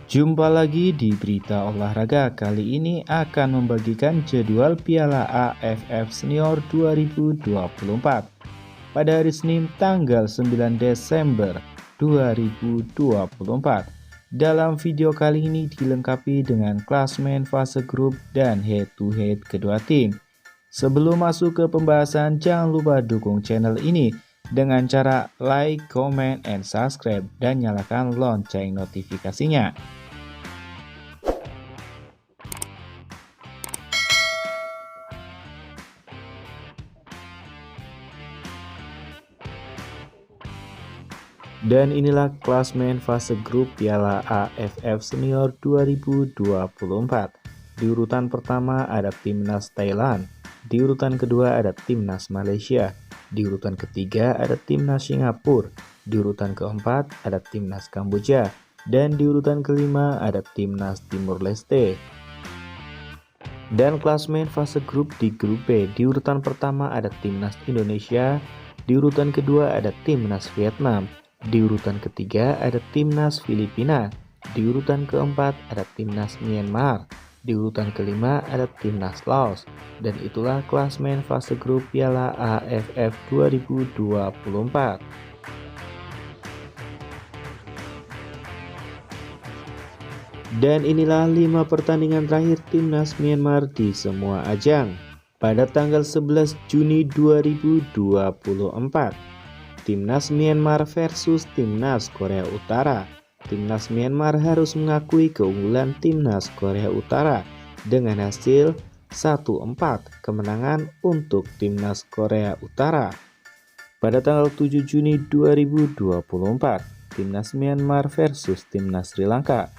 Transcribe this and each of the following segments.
Jumpa lagi di berita olahraga. Kali ini akan membagikan jadwal Piala AFF Senior 2024 pada hari Senin tanggal 9 Desember 2024. Dalam video kali ini dilengkapi dengan klasmen fase grup dan head-to-head kedua tim. Sebelum masuk ke pembahasan, jangan lupa dukung channel ini dengan cara like, comment, and subscribe, dan nyalakan lonceng notifikasinya. Dan inilah klasmen fase grup Piala AFF Senior 2024. Di urutan pertama ada Timnas Thailand, di urutan kedua ada Timnas Malaysia, di urutan ketiga ada Timnas Singapura, di urutan keempat ada Timnas Kamboja, dan di urutan kelima ada Timnas Timur Leste. Dan klasmen fase grup di grup B, di urutan pertama ada Timnas Indonesia, di urutan kedua ada Timnas Vietnam, di urutan ketiga ada Timnas Filipina, di urutan keempat ada Timnas Myanmar, di urutan kelima ada Timnas Laos. Dan itulah klasmen fase grup Piala AFF 2024. Dan inilah 5 pertandingan terakhir Timnas Myanmar di semua ajang. Pada tanggal 11 Juni 2024, Timnas Myanmar versus Timnas Korea Utara. Timnas Myanmar harus mengakui keunggulan Timnas Korea Utara dengan hasil 1-4 kemenangan untuk Timnas Korea Utara. Pada tanggal 7 Juni 2024, Timnas Myanmar versus Timnas Sri Lanka.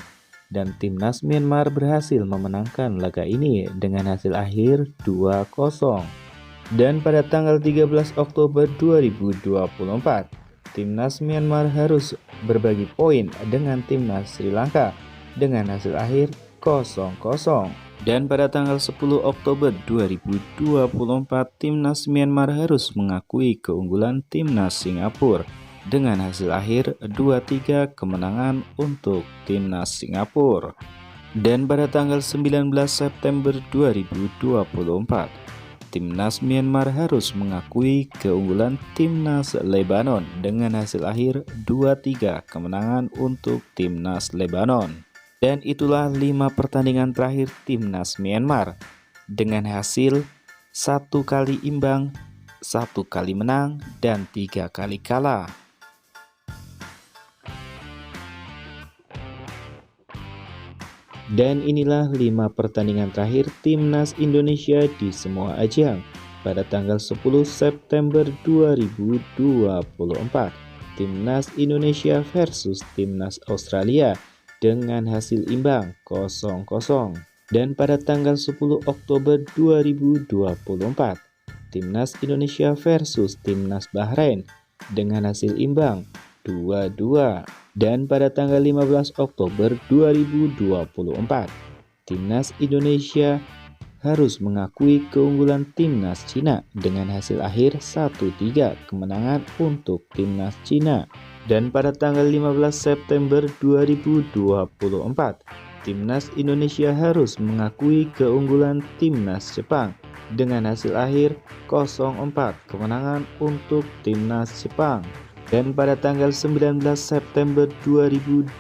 Dan Timnas Myanmar berhasil memenangkan laga ini dengan hasil akhir 2-0. Dan pada tanggal 13 Oktober 2024, Timnas Myanmar harus berbagi poin dengan Timnas Sri Lanka dengan hasil akhir 0-0. Dan pada tanggal 10 Oktober 2024, Timnas Myanmar harus mengakui keunggulan Timnas Singapura dengan hasil akhir 2-3 kemenangan untuk Timnas Singapura. Dan pada tanggal 19 September 2024, Timnas Myanmar harus mengakui keunggulan Timnas Lebanon dengan hasil akhir 2-3 kemenangan untuk Timnas Lebanon. Dan itulah 5 pertandingan terakhir Timnas Myanmar dengan hasil 1 kali imbang, 1 kali menang, dan 3 kali kalah. Dan inilah 5 pertandingan terakhir Timnas Indonesia di semua ajang. Pada tanggal 10 September 2024, Timnas Indonesia versus Timnas Australia dengan hasil imbang 0-0. Dan pada tanggal 10 Oktober 2024, Timnas Indonesia versus Timnas Bahrain dengan hasil imbang 2-2. Dan pada tanggal 15 Oktober 2024, Timnas Indonesia harus mengakui keunggulan Timnas Cina dengan hasil akhir 1-3 kemenangan untuk Timnas Cina. Dan pada tanggal 15 September 2024, Timnas Indonesia harus mengakui keunggulan Timnas Jepang dengan hasil akhir 0-4 kemenangan untuk Timnas Jepang. Dan pada tanggal 19 September 2024,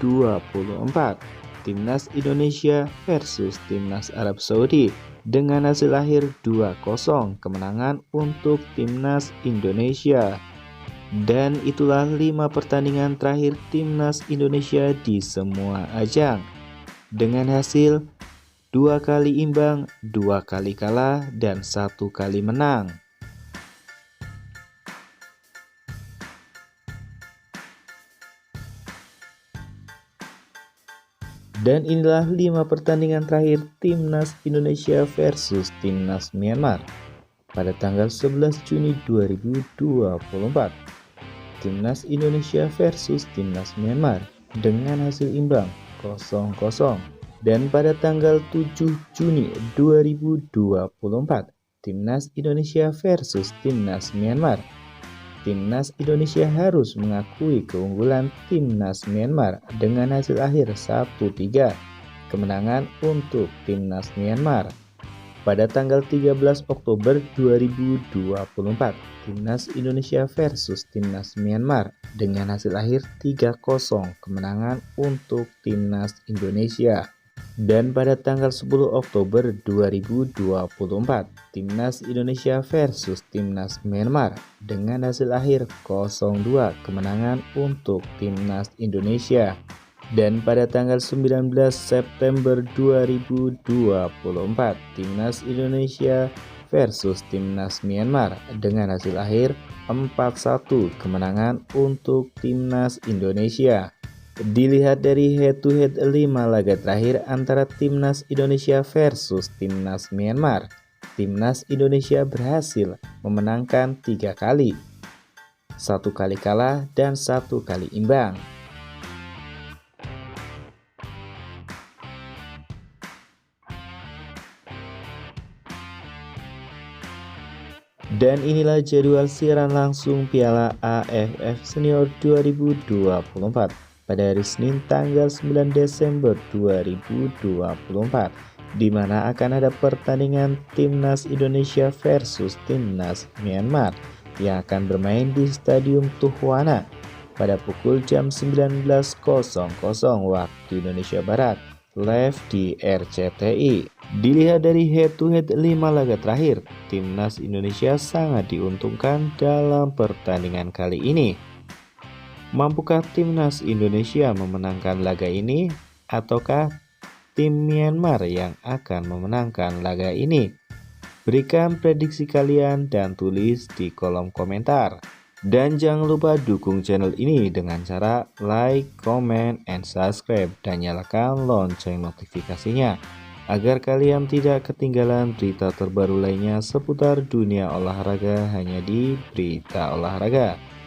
Timnas Indonesia versus Timnas Arab Saudi dengan hasil akhir 2-0 kemenangan untuk Timnas Indonesia. Dan itulah 5 pertandingan terakhir Timnas Indonesia di semua ajang dengan hasil 2 kali imbang, 2 kali kalah, dan 1 kali menang. Dan inilah 5 pertandingan terakhir Timnas Indonesia versus Timnas Myanmar. Pada tanggal 11 Juni 2024, Timnas Indonesia versus Timnas Myanmar dengan hasil imbang 0-0. Dan pada tanggal 7 Juni 2024, Timnas Indonesia versus Timnas Myanmar Timnas Indonesia harus mengakui keunggulan Timnas Myanmar dengan hasil akhir 1-3, kemenangan untuk Timnas Myanmar. Pada tanggal 13 Oktober 2024, Timnas Indonesia versus Timnas Myanmar dengan hasil akhir 3-0, kemenangan untuk Timnas Indonesia. Dan pada tanggal 10 Oktober 2024, Timnas Indonesia versus Timnas Myanmar dengan hasil akhir 0-2, kemenangan untuk Timnas Indonesia. Dan pada tanggal 19 September 2024, Timnas Indonesia versus Timnas Myanmar dengan hasil akhir 4-1, kemenangan untuk Timnas Indonesia. Dilihat dari head-to-head 5 laga terakhir antara Timnas Indonesia versus Timnas Myanmar, Timnas Indonesia berhasil memenangkan 3 kali, 1 kali kalah dan 1 kali imbang. Dan inilah jadwal siaran langsung Piala AFF Senior 2024 pada hari Senin tanggal 9 Desember 2024, di mana akan ada pertandingan Timnas Indonesia versus Timnas Myanmar yang akan bermain di Stadium Tuhwana pada pukul jam 19.00 waktu Indonesia Barat, live di RCTI. Dilihat dari head-to-head 5 laga terakhir, Timnas Indonesia sangat diuntungkan dalam pertandingan kali ini. Mampukah Timnas Indonesia memenangkan laga ini, ataukah tim Myanmar yang akan memenangkan laga ini? Berikan prediksi kalian dan tulis di kolom komentar. Dan jangan lupa dukung channel ini dengan cara like, comment, and subscribe, dan nyalakan lonceng notifikasinya agar kalian tidak ketinggalan berita terbaru lainnya seputar dunia olahraga hanya di Berita Olahraga.